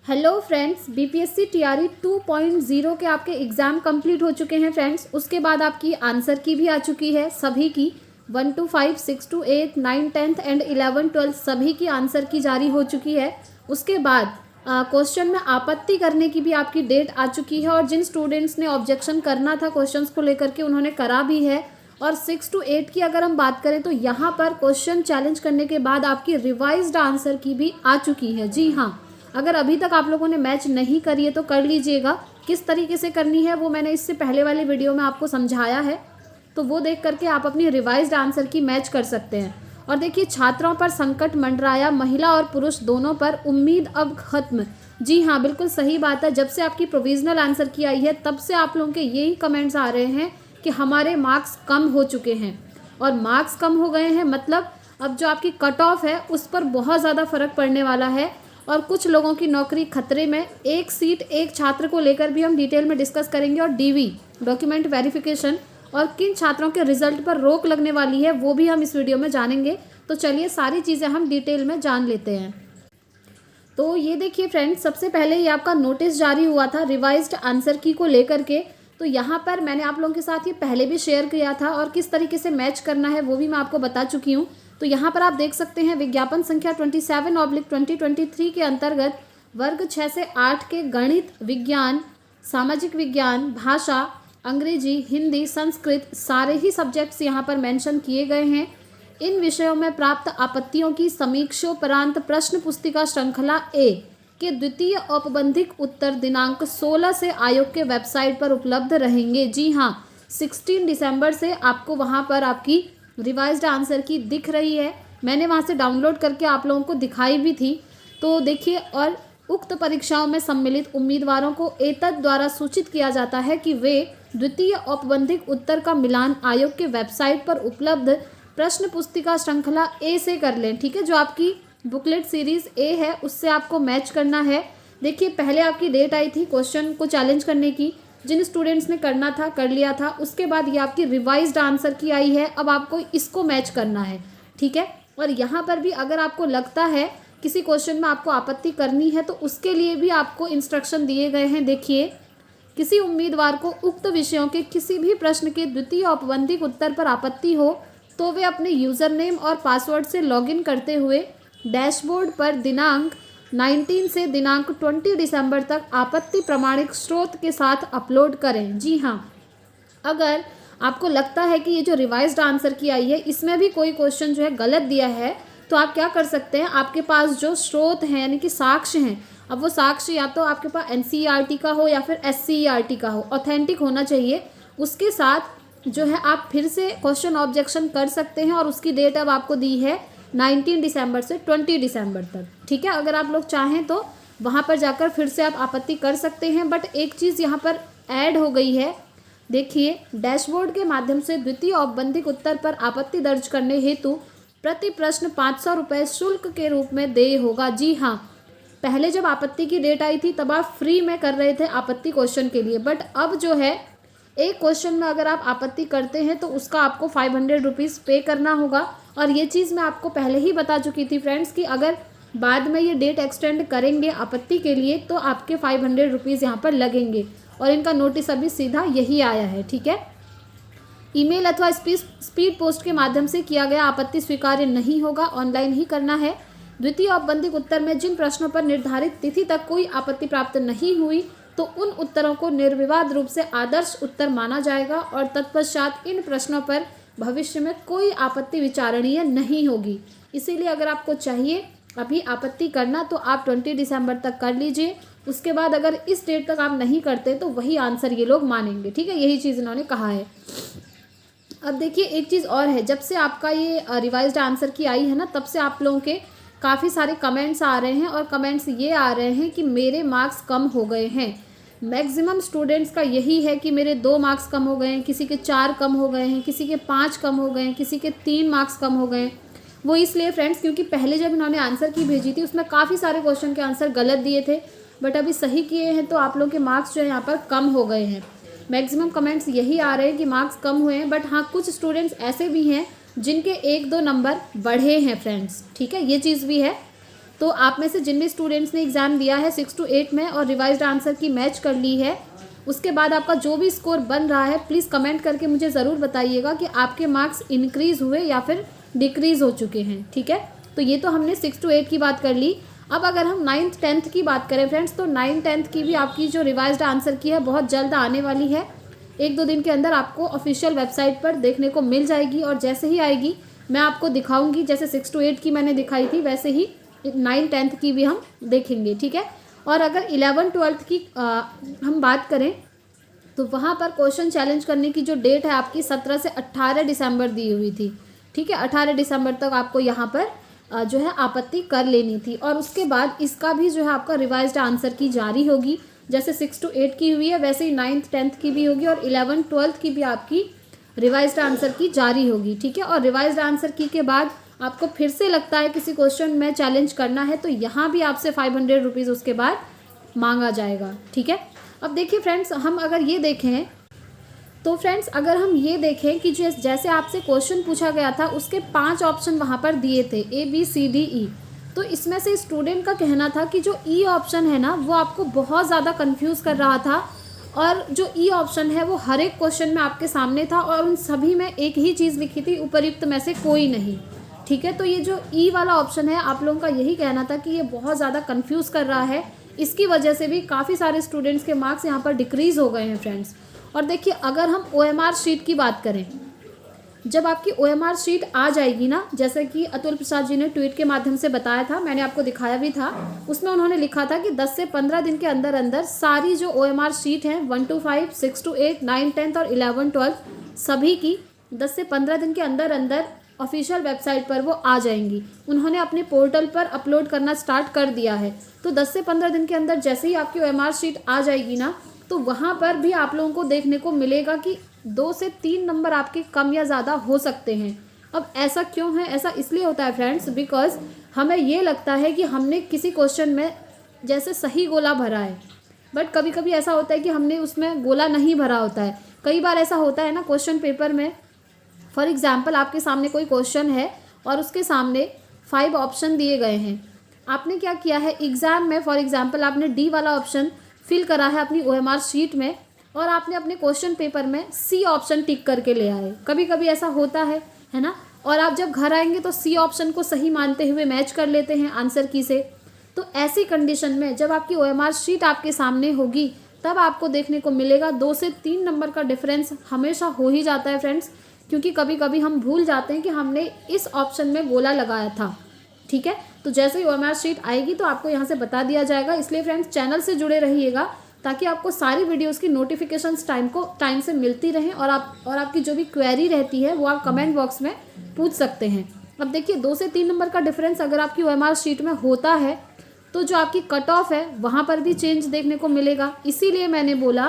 Hello friends, BPSC TRE 2.0 के आपके exam complete हो चुके हैं फ्रेंड्स। उसके बाद आपकी आंसर की भी आ चुकी है, सभी की 1 to 5, 6 to 8, 9, 10th एंड 11, 12 सभी की आंसर की जारी हो चुकी है। उसके बाद क्वेश्चन में आपत्ति करने की भी आपकी डेट आ चुकी है और जिन स्टूडेंट्स ने ऑब्जेक्शन करना था क्वेश्चंस को लेकर के उन्होंने करा भी है। और 6 to 8 की अगर हम बात करें तो यहाँ पर क्वेश्चन चैलेंज करने के बाद आपकी रिवाइज्ड आंसर की भी आ चुकी है। जी हाँ, अगर अभी तक आप लोगों ने मैच नहीं करी है तो कर लीजिएगा। किस तरीके से करनी है वो मैंने इससे पहले वाले वीडियो में आपको समझाया है, तो वो देख करके आप अपनी रिवाइज्ड आंसर की मैच कर सकते हैं। और देखिए, छात्रों पर संकट मंडराया, महिला और पुरुष दोनों पर, उम्मीद अब खत्म। जी हाँ, बिल्कुल सही बात है। जब से आपकी प्रोविजनल आंसर की आई है तब से आप लोगों के यही कमेंट्स आ रहे हैं कि हमारे मार्क्स कम हो चुके हैं। और मार्क्स कम हो गए हैं मतलब अब जो आपकी कट ऑफ है उस पर बहुत ज़्यादा फर्क पड़ने वाला है और कुछ लोगों की नौकरी खतरे में। एक सीट एक छात्र को लेकर भी हम डिटेल में डिस्कस करेंगे और डीवी डॉक्यूमेंट वेरिफिकेशन और किन छात्रों के रिजल्ट पर रोक लगने वाली है वो भी हम इस वीडियो में जानेंगे। तो चलिए सारी चीज़ें हम डिटेल में जान लेते हैं। तो ये देखिए फ्रेंड्स, सबसे पहले ये आपका नोटिस जारी हुआ था रिवाइज्ड आंसर की को लेकर के। तो यहाँ पर मैंने आप लोगों के साथ ये पहले भी शेयर किया था और किस तरीके से मैच करना है वो भी मैं आपको बता चुकी हूँ। तो यहाँ पर आप देख सकते हैं विज्ञापन संख्या 27/2023 के अंतर्गत वर्ग 6 से 8 के गणित, विज्ञान, सामाजिक विज्ञान, भाषा, अंग्रेजी, हिंदी, संस्कृत सारे ही सब्जेक्ट्स यहाँ पर मेंशन किए गए हैं। इन विषयों में प्राप्त आपत्तियों की समीक्षोपरांत प्रश्न पुस्तिका श्रृंखला ए के द्वितीय औपबंधिक उत्तर दिनांक 16 से आयोग के वेबसाइट पर उपलब्ध रहेंगे। जी हाँ, 16 दिसंबर से आपको वहाँ पर आपकी रिवाइज्ड आंसर की दिख रही है। मैंने वहाँ से डाउनलोड करके आप लोगों को दिखाई भी थी। तो देखिए, और उक्त परीक्षाओं में सम्मिलित उम्मीदवारों को एतद द्वारा सूचित किया जाता है कि वे द्वितीय औपबंधिक उत्तर का मिलान आयोग के वेबसाइट पर उपलब्ध प्रश्न पुस्तिका श्रृंखला ए से कर लें। ठीक है, जो आपकी बुकलेट सीरीज ए है उससे आपको मैच करना है। देखिए, पहले आपकी डेट आई थी क्वेश्चन को चैलेंज करने की, जिन स्टूडेंट्स ने करना था कर लिया था। उसके बाद ये आपकी रिवाइज्ड आंसर की आई है, अब आपको इसको मैच करना है। ठीक है, और यहाँ पर भी अगर आपको लगता है किसी क्वेश्चन में आपको आपत्ति करनी है तो उसके लिए भी आपको इंस्ट्रक्शन दिए गए हैं। देखिए, किसी उम्मीदवार को उक्त विषयों के किसी भी प्रश्न के द्वितीय औपबंधिक उत्तर पर आपत्ति हो तो वे अपने यूज़र नेम और पासवर्ड से लॉगिन करते हुए डैशबोर्ड पर दिनांक 19 से दिनांक 20 दिसंबर तक आपत्ति प्रमाणिक स्रोत के साथ अपलोड करें। जी हाँ, अगर आपको लगता है कि ये जो रिवाइज्ड आंसर की आई है इसमें भी कोई क्वेश्चन जो है गलत दिया है तो आप क्या कर सकते हैं, आपके पास जो स्रोत हैं यानी कि साक्ष्य हैं, अब वो साक्ष्य या तो आपके पास एनसीईआरटी का हो या फिर एससीईआरटी का हो, ऑथेंटिक होना चाहिए। उसके साथ जो है आप फिर से क्वेश्चन ऑब्जेक्शन कर सकते हैं और उसकी डेट अब आपको दी है 19 दिसंबर से 20 दिसंबर तक। ठीक है, अगर आप लोग चाहें तो वहाँ पर जाकर फिर से आप आपत्ति कर सकते हैं। बट एक चीज़ यहाँ पर ऐड हो गई है, देखिए, डैशबोर्ड के माध्यम से द्वितीय औपबंधिक उत्तर पर आपत्ति दर्ज करने हेतु प्रति प्रश्न 500 रुपये शुल्क के रूप में देय होगा। जी हाँ, पहले जब आपत्ति की डेट आई थी तब आप फ्री में कर रहे थे आपत्ति क्वेश्चन के लिए, बट अब जो है एक क्वेश्चन में अगर आप आपत्ति करते हैं तो उसका आपको 500 रुपीज़ पे करना होगा। और ये चीज़ मैं आपको पहले ही बता चुकी थी फ्रेंड्स कि अगर बाद में ये डेट एक्सटेंड करेंगे आपत्ति के लिए तो आपके 500 रुपीज़ यहाँ पर लगेंगे। और इनका नोटिस अभी सीधा यही आया है। ठीक है, ईमेल अथवा स्पीड पोस्ट के माध्यम से किया गया आपत्ति स्वीकार्य नहीं होगा, ऑनलाइन ही करना है। द्वितीय औपबंधिक उत्तर में जिन प्रश्नों पर निर्धारित तिथि तक कोई आपत्ति प्राप्त नहीं हुई तो उन उत्तरों को निर्विवाद रूप से आदर्श उत्तर माना जाएगा और तत्पश्चात इन प्रश्नों पर भविष्य में कोई आपत्ति विचारणीय नहीं होगी। इसीलिए अगर आपको चाहिए अभी आपत्ति करना तो आप 20 दिसंबर तक कर लीजिए। उसके बाद अगर इस डेट तक आप नहीं करते तो वही आंसर ये लोग मानेंगे। ठीक है, यही चीज़ इन्होंने कहा है। अब देखिए, एक चीज़ और है, जब से आपका ये रिवाइज्ड आंसर की आई है ना तब से आप लोगों के काफ़ी सारे कमेंट्स आ रहे हैं और कमेंट्स ये आ रहे हैं कि मेरे मार्क्स कम हो गए हैं। मैक्सिमम स्टूडेंट्स का यही है कि मेरे 2 मार्क्स कम हो गए हैं, किसी के 4 कम हो गए हैं, किसी के 5 कम हो गए हैं, किसी के 3 मार्क्स कम हो गए हैं। वो इसलिए फ्रेंड्स क्योंकि पहले जब इन्होंने आंसर की भेजी थी उसमें काफ़ी सारे क्वेश्चन के आंसर गलत दिए थे, बट अभी सही किए हैं तो आप लोगों के मार्क्स जो है यहाँ पर कम हो गए हैं। मैक्सिमम कमेंट्स यही आ रहे हैं कि मार्क्स कम हुए हैं, बट हाँ कुछ स्टूडेंट्स ऐसे भी हैं जिनके 1-2 नंबर बढ़े हैं फ्रेंड्स। ठीक है, ये चीज़ भी है। तो आप में से जिन भी स्टूडेंट्स ने एग्ज़ाम दिया है 6 to 8 में और रिवाइज्ड आंसर की मैच कर ली है, उसके बाद आपका जो भी स्कोर बन रहा है प्लीज़ कमेंट करके मुझे ज़रूर बताइएगा कि आपके मार्क्स इंक्रीज़ हुए या फिर डिक्रीज़ हो चुके हैं। ठीक है, तो ये तो हमने 6 to 8 की बात कर ली। अब अगर हम 9th 10th की बात करें फ्रेंड्स, तो 9th 10th की भी आपकी जो रिवाइज्ड आंसर की है बहुत जल्द आने वाली है। 1-2 दिन के अंदर आपको ऑफिशियल वेबसाइट पर देखने को मिल जाएगी और जैसे ही आएगी मैं आपको दिखाऊंगी। जैसे 6 to 8 की मैंने दिखाई थी वैसे ही 9th 10th की भी हम देखेंगे। ठीक है, और अगर 11th 12th की हम बात करें तो वहाँ पर क्वेश्चन चैलेंज करने की जो डेट है आपकी 17 से 18 दिसंबर दी हुई थी। ठीक है, 18 दिसंबर तक आपको यहाँ पर जो है आपत्ति कर लेनी थी और उसके बाद इसका भी जो है आपका रिवाइज्ड आंसर की जारी होगी। जैसे 6 to 8 की हुई है वैसे ही 9th 10th की भी होगी और 11th 12th की भी आपकी रिवाइज्ड आंसर की जारी होगी। ठीक है, और रिवाइज्ड आंसर की के बाद आपको फिर से लगता है किसी क्वेश्चन में चैलेंज करना है तो यहाँ भी आपसे 500 रुपीज़ उसके बाद मांगा जाएगा। ठीक है, अब देखिए फ्रेंड्स, हम अगर ये देखें तो फ्रेंड्स अगर हम ये देखें कि जैसे आपसे क्वेश्चन पूछा गया था उसके 5 ऑप्शन वहाँ पर दिए थे ABCDE। तो इसमें से स्टूडेंट का कहना था कि जो ई ऑप्शन है ना वो आपको बहुत ज़्यादा कंफ्यूज कर रहा था और जो ई ऑप्शन है वो हर एक क्वेश्चन में आपके सामने था और उन सभी में एक ही चीज़ लिखी थी, उपयुक्त में से कोई नहीं। ठीक है, तो ये जो ई वाला ऑप्शन है आप लोगों का यही कहना था कि ये बहुत ज़्यादा कंफ्यूज कर रहा है, इसकी वजह से भी काफ़ी सारे स्टूडेंट्स के मार्क्स यहाँ पर डिक्रीज़ हो गए हैं फ्रेंड्स। और देखिए अगर हम OMR शीट की बात करें, जब आपकी OMR शीट आ जाएगी ना, जैसे कि अतुल प्रसाद जी ने ट्वीट के माध्यम से बताया था, मैंने आपको दिखाया भी था, उसमें उन्होंने लिखा था कि 10 से 15 दिन के अंदर अंदर सारी जो OMR शीट हैं 1 to 5, 6 to 8, 9, 10 और 11, 12 सभी की 10 से 15 दिन के अंदर अंदर ऑफिशियल वेबसाइट पर वो आ जाएंगी। उन्होंने अपने पोर्टल पर अपलोड करना स्टार्ट कर दिया है। तो 10 से 15 दिन के अंदर जैसे ही आपकी OMR शीट आ जाएगी ना तो वहाँ पर भी आप लोगों को देखने को मिलेगा कि 2 से 3 नंबर आपके कम या ज़्यादा हो सकते हैं। अब ऐसा क्यों है? ऐसा इसलिए होता है फ्रेंड्स बिकॉज हमें ये लगता है कि हमने किसी क्वेश्चन में जैसे सही गोला भरा है, बट कभी कभी ऐसा होता है कि हमने उसमें गोला नहीं भरा होता है। कई बार ऐसा होता है ना क्वेश्चन पेपर में, फॉर एग्जाम्पल आपके सामने कोई क्वेश्चन है और उसके सामने 5 ऑप्शन दिए गए हैं। आपने क्या किया है एग्ज़ाम में, फॉर एग्जाम्पल आपने डी वाला ऑप्शन फिल करा है अपनी OMR शीट में और आपने अपने क्वेश्चन पेपर में C ऑप्शन टिक करके ले आए। कभी कभी ऐसा होता है ना, और आप जब घर आएंगे तो C ऑप्शन को सही मानते हुए मैच कर लेते हैं आंसर की से। तो ऐसी कंडीशन में जब आपकी OMR शीट आपके सामने होगी तब आपको देखने को मिलेगा 2 से 3 नंबर का डिफरेंस हमेशा हो ही जाता है फ्रेंड्स, क्योंकि कभी कभी हम भूल जाते हैं कि हमने इस ऑप्शन में गोला लगाया था। ठीक है, तो जैसे ही OMR शीट आएगी तो आपको यहाँ से बता दिया जाएगा। इसलिए फ्रेंड्स चैनल से जुड़े रहिएगा ताकि आपको सारी वीडियोस की नोटिफिकेशंस टाइम से मिलती रहें और आपकी जो भी क्वेरी रहती है वो आप कमेंट बॉक्स में पूछ सकते हैं। अब देखिए 2 से 3 नंबर का डिफरेंस अगर आपकी OMR शीट में होता है तो जो आपकी कट ऑफ है वहाँ पर भी चेंज देखने को मिलेगा। इसीलिए मैंने बोला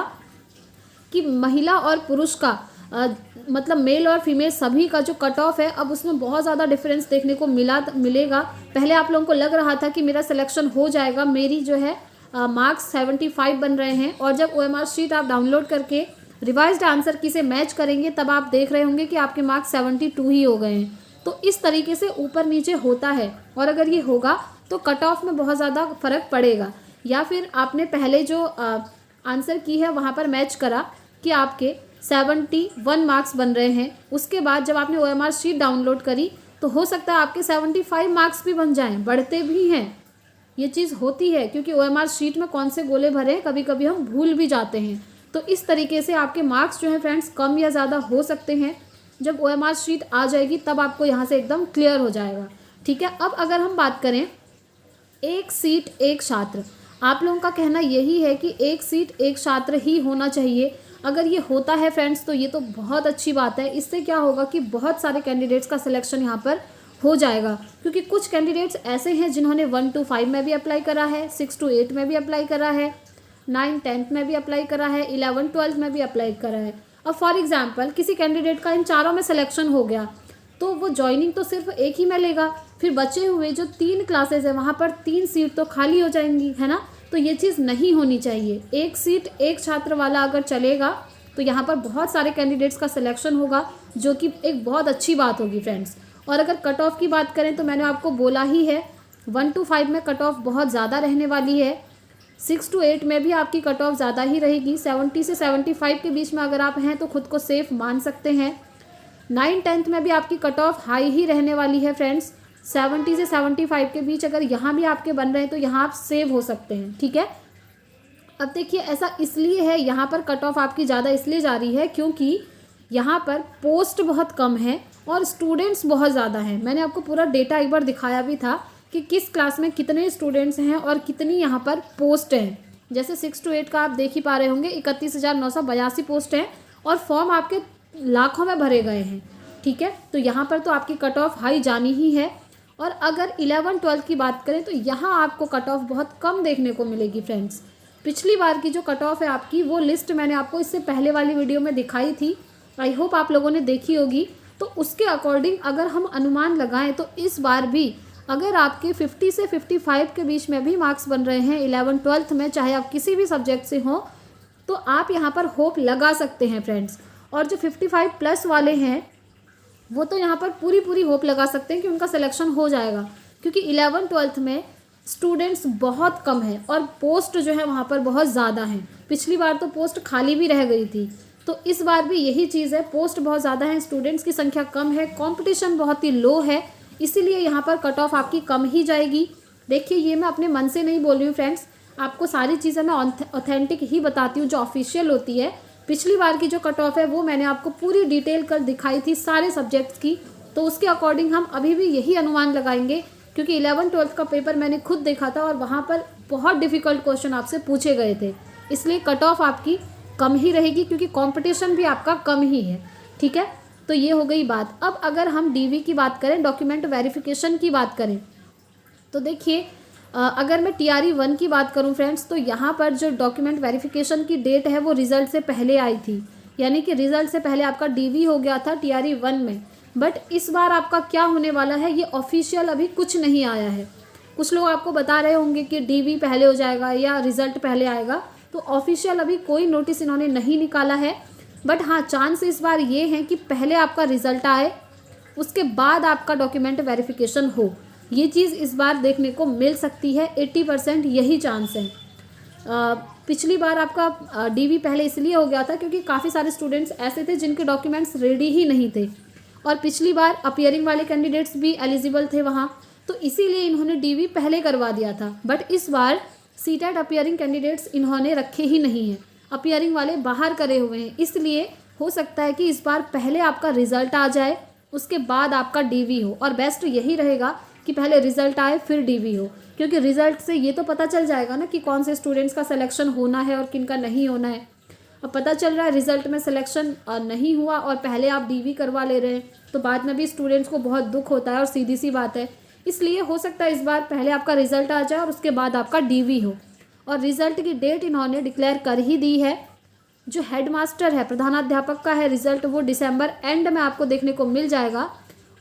कि महिला और पुरुष का मतलब मेल और फीमेल सभी का जो कट ऑफ है अब उसमें बहुत ज़्यादा डिफरेंस देखने को मिलेगा। पहले आप लोगों को लग रहा था कि मेरा सिलेक्शन हो जाएगा, मेरी जो है मार्क्स 75 बन रहे हैं, और जब OMR शीट आप डाउनलोड करके रिवाइज्ड आंसर की से मैच करेंगे तब आप देख रहे होंगे कि आपके मार्क्स 72 ही हो गए हैं। तो इस तरीके से ऊपर नीचे होता है और अगर ये होगा तो कट ऑफ में बहुत ज़्यादा फ़र्क पड़ेगा। या फिर आपने पहले जो आंसर की है वहाँ पर मैच करा कि आपके 71 मार्क्स बन रहे हैं, उसके बाद जब आपने OMR शीट डाउनलोड करी तो हो सकता है आपके 75 मार्क्स भी बन जाएं, बढ़ते भी हैं। ये चीज़ होती है क्योंकि OMR शीट में कौन से गोले भरे कभी कभी हम भूल भी जाते हैं। तो इस तरीके से आपके मार्क्स जो है फ्रेंड्स कम या ज़्यादा हो सकते हैं। जब OMR शीट आ जाएगी तब आपको यहाँ से एकदम क्लियर हो जाएगा। ठीक है, अब अगर हम बात करें एक सीट एक छात्र, आप लोगों का कहना यही है कि एक सीट एक छात्र ही होना चाहिए। अगर ये होता है फ्रेंड्स तो ये तो बहुत अच्छी बात है। इससे क्या होगा कि बहुत सारे कैंडिडेट्स का सिलेक्शन यहाँ पर हो जाएगा, क्योंकि कुछ कैंडिडेट्स ऐसे हैं जिन्होंने 1 to 5 में भी अप्लाई करा है, 6 to 8 में भी अप्लाई करा है, 9, 10 में भी अप्लाई करा है, 11, 12 में भी अप्लाई करा है। अब फॉर एग्जांपल किसी कैंडिडेट का इन चारों में सिलेक्शन हो गया तो वो ज्वाइनिंग तो सिर्फ एक ही में लेगा, फिर बचे हुए जो 3 क्लासेज है वहाँ पर 3 सीट तो खाली हो जाएंगी, है ना। तो ये चीज़ नहीं होनी चाहिए। एक सीट एक छात्र वाला अगर चलेगा तो यहाँ पर बहुत सारे कैंडिडेट्स का सिलेक्शन होगा, जो कि एक बहुत अच्छी बात होगी फ्रेंड्स। और अगर कट ऑफ की बात करें तो मैंने आपको बोला ही है 1 to 5 में कट ऑफ बहुत ज़्यादा रहने वाली है। 6 to 8 में भी आपकी कट ऑफ ज़्यादा ही रहेगी। 70 से 75 के बीच में अगर आप हैं तो खुद को सेफ मान सकते हैं। 9-10 में भी आपकी कट ऑफ हाई ही रहने वाली है फ्रेंड्स। 70 से 75 के बीच अगर यहाँ भी आपके बन रहे हैं तो यहाँ आप सेव हो सकते हैं, ठीक है। अब देखिए ऐसा इसलिए है, यहाँ पर कट ऑफ आपकी ज़्यादा इसलिए जा रही है क्योंकि यहाँ पर पोस्ट बहुत कम है और स्टूडेंट्स बहुत ज़्यादा हैं। मैंने आपको पूरा डेटा एक बार दिखाया भी था कि किस क्लास में कितने स्टूडेंट्स हैं और कितनी यहाँ पर पोस्ट हैं। जैसे 6 to 8 का आप देख ही पा रहे होंगे 31,982 पोस्ट हैं और फॉर्म आपके लाखों में भरे गए हैं, ठीक है। तो यहाँ पर तो आपकी कट ऑफ हाई जानी ही है। और अगर 11-12 की बात करें तो यहाँ आपको कट ऑफ बहुत कम देखने को मिलेगी फ्रेंड्स। पिछली बार की जो कट ऑफ है आपकी, वो लिस्ट मैंने आपको इससे पहले वाली वीडियो में दिखाई थी, आई होप आप लोगों ने देखी होगी। तो उसके अकॉर्डिंग अगर हम अनुमान लगाएं तो इस बार भी अगर आपके 50 से 55 के बीच में भी मार्क्स बन रहे हैं 11-12 में, चाहे आप किसी भी सब्जेक्ट से हों, तो आप यहाँ पर होप लगा सकते हैं फ्रेंड्स। और जो 55+ वाले हैं वो तो यहाँ पर पूरी होप लगा सकते हैं कि उनका सिलेक्शन हो जाएगा, क्योंकि 11-12 में स्टूडेंट्स बहुत कम है और पोस्ट जो है वहाँ पर बहुत ज़्यादा हैं। पिछली बार तो पोस्ट खाली भी रह गई थी, तो इस बार भी यही चीज़ है, पोस्ट बहुत ज़्यादा है, स्टूडेंट्स की संख्या कम है, कंपटीशन बहुत ही लो है, इसीलिए यहाँ पर कट ऑफ आपकी कम ही जाएगी। देखिए ये मैं अपने मन से नहीं बोल रही हूँ फ्रेंड्स, आपको सारी चीज़ें मैं ऑथेंटिक ही बताती हूँ जो ऑफिशियल होती है। पिछली बार की जो कट ऑफ है वो मैंने आपको पूरी डिटेल कर दिखाई थी सारे सब्जेक्ट्स की, तो उसके अकॉर्डिंग हम अभी भी यही अनुमान लगाएंगे, क्योंकि 11-12 का पेपर मैंने खुद देखा था और वहाँ पर बहुत डिफ़िकल्ट क्वेश्चन आपसे पूछे गए थे, इसलिए कट ऑफ आपकी कम ही रहेगी क्योंकि कंपटीशन भी आपका कम ही है, ठीक है। तो ये हो गई बात। अब अगर हम डीवी की बात करें, डॉक्यूमेंट वेरिफिकेशन की बात करें, तो देखिए अगर मैं TRE 1 की बात करूं फ्रेंड्स, तो यहाँ पर जो डॉक्यूमेंट वेरिफिकेशन की डेट है वो रिज़ल्ट से पहले आई थी, यानी कि रिज़ल्ट से पहले आपका DV हो गया था TRE 1 में। बट इस बार आपका क्या होने वाला है ये ऑफिशियल अभी कुछ नहीं आया है। कुछ लोग आपको बता रहे होंगे कि DV पहले हो जाएगा या रिज़ल्ट पहले आएगा, तो ऑफिशियल अभी कोई नोटिस इन्होंने नहीं निकाला है। बट हाँ, चांस इस बार ये है कि पहले आपका रिज़ल्ट आए, उसके बाद आपका डॉक्यूमेंट वेरिफिकेशन हो, ये चीज़ इस बार देखने को मिल सकती है। 80% यही चांस है। पिछली बार आपका DV पहले इसलिए हो गया था क्योंकि काफ़ी सारे स्टूडेंट्स ऐसे थे जिनके डॉक्यूमेंट्स रेडी ही नहीं थे, और पिछली बार अपीयरिंग वाले कैंडिडेट्स भी एलिजिबल थे वहाँ, तो इसीलिए इन्होंने DV पहले करवा दिया था। बट इस बार CTET अपीयरिंग कैंडिडेट्स इन्होंने रखे ही नहीं हैं, अपीयरिंग वाले बाहर करे हुए हैं, इसलिए हो सकता है कि इस बार पहले आपका रिज़ल्ट आ जाए, उसके बाद आपका DV हो। और बेस्ट यही रहेगा कि पहले रिज़ल्ट आए फिर DV हो, क्योंकि रिज़ल्ट से ये तो पता चल जाएगा ना कि कौन से स्टूडेंट्स का सिलेक्शन होना है और किन का नहीं होना है। अब पता चल रहा है रिज़ल्ट में सिलेक्शन नहीं हुआ और पहले आप DV करवा ले रहे हैं, तो बाद में भी स्टूडेंट्स को बहुत दुख होता है और सीधी सी बात है। इसलिए हो सकता है इस बार पहले आपका रिज़ल्ट आ जाए और उसके बाद आपका DV हो। और रिज़ल्ट की डेट इन्होंने डिक्लेयर कर ही दी है। जो हेडमास्टर है, प्रधानाध्यापक का है रिज़ल्ट, वो दिसंबर एंड में आपको देखने को मिल जाएगा,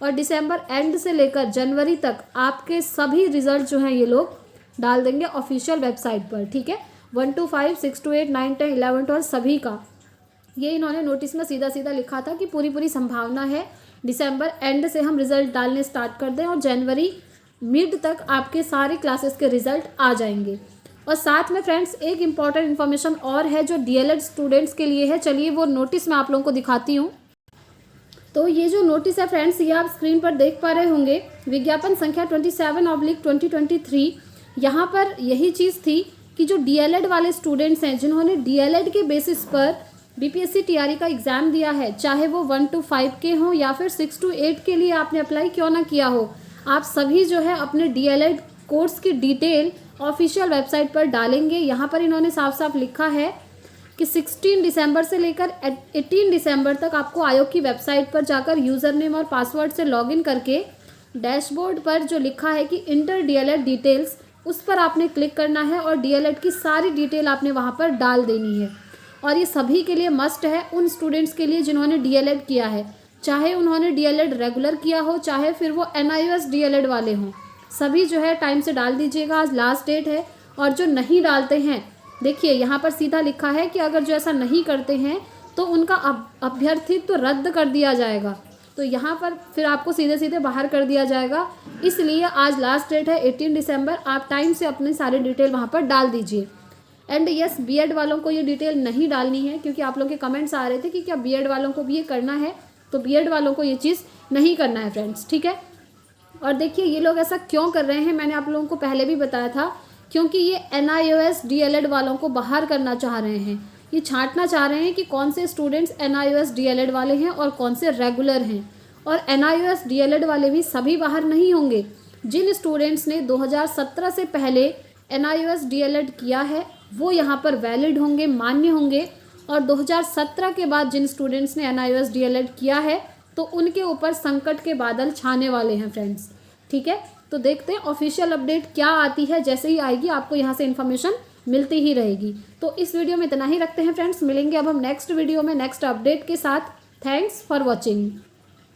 और दिसंबर एंड से लेकर जनवरी तक आपके सभी रिज़ल्ट जो हैं ये लोग डाल देंगे ऑफिशियल वेबसाइट पर, ठीक है। 1 to 5, 6 to 8, 9, 10, 11, 12 सभी का ये इन्होंने नोटिस में सीधा सीधा लिखा था कि पूरी संभावना है दिसंबर एंड से हम रिज़ल्ट डालने स्टार्ट कर दें और जनवरी मिड तक आपके सारे क्लासेस के रिज़ल्ट आ जाएंगे। और साथ में फ्रेंड्स एक इम्पॉर्टेंट इन्फॉर्मेशन और है जो DLED स्टूडेंट्स के लिए है। चलिए वो नोटिस मैं आप लोगों को दिखाती हूँ। तो ये जो नोटिस है फ्रेंड्स, ये आप स्क्रीन पर देख पा रहे होंगे, विज्ञापन संख्या 27/2023। यहाँ पर यही चीज़ थी कि जो DLED वाले स्टूडेंट्स हैं जिन्होंने DLED के बेसिस पर BPSC TRE का एग्ज़ाम दिया है, चाहे वो 1 to 5 के हों या फिर 6 to 8 के लिए आपने अप्लाई क्यों ना किया हो, आप सभी जो है अपने DLED कोर्स की डिटेल ऑफिशियल वेबसाइट पर डालेंगे। यहाँ पर इन्होंने साफ साफ लिखा है कि 16 दिसंबर से लेकर 18 दिसंबर तक आपको आयोग की वेबसाइट पर जाकर यूज़र नेम और पासवर्ड से लॉगिन करके डैशबोर्ड पर जो लिखा है कि इंटर DLED डिटेल्स, उस पर आपने क्लिक करना है और DLED की सारी डिटेल आपने वहाँ पर डाल देनी है। और ये सभी के लिए मस्ट है, उन स्टूडेंट्स के लिए जिन्होंने DLED किया है, चाहे उन्होंने DLED रेगुलर किया हो, चाहे फिर वो NIOS DLED वाले हों, सभी जो है टाइम से डाल दीजिएगा, आज लास्ट डेट है। और जो नहीं डालते हैं, देखिए यहाँ पर सीधा लिखा है कि अगर जो ऐसा नहीं करते हैं तो उनका अभ्यर्थित्व रद्द कर दिया जाएगा। तो यहाँ पर फिर आपको सीधे सीधे बाहर कर दिया जाएगा। इसलिए आज लास्ट डेट है 18 दिसंबर, आप टाइम से अपनी सारी डिटेल वहाँ पर डाल दीजिए। एंड यस, बीएड वालों को ये डिटेल नहीं डालनी है, क्योंकि आप लोगों के कमेंट्स आ रहे थे कि क्या बीएड वालों को भी ये करना है, तो बीएड वालों को ये चीज़ नहीं करना है फ्रेंड्स, ठीक है। और देखिए ये लोग ऐसा क्यों कर रहे हैं, मैंने आप लोगों को पहले भी बताया था, क्योंकि ये NIOS DLED वालों को बाहर करना चाह रहे हैं। ये छांटना चाह रहे हैं कि कौन से स्टूडेंट्स NIOS DLED वाले हैं और कौन से रेगुलर हैं। और NIOS DLED वाले भी सभी बाहर नहीं होंगे। जिन स्टूडेंट्स ने 2017 से पहले NIOS DLED किया है वो यहाँ पर वैलिड होंगे, मान्य होंगे। और 2017 के बाद जिन स्टूडेंट्स ने NIOS DLED किया है तो उनके ऊपर संकट के बादल छाने वाले हैं फ्रेंड्स, ठीक है। तो देखते हैं ऑफिशियल अपडेट क्या आती है, जैसे ही आएगी आपको यहाँ से इन्फॉर्मेशन मिलती ही रहेगी। तो इस वीडियो में इतना ही रखते हैं फ्रेंड्स, मिलेंगे अब हम नेक्स्ट वीडियो में नेक्स्ट अपडेट के साथ। Thanks for watching.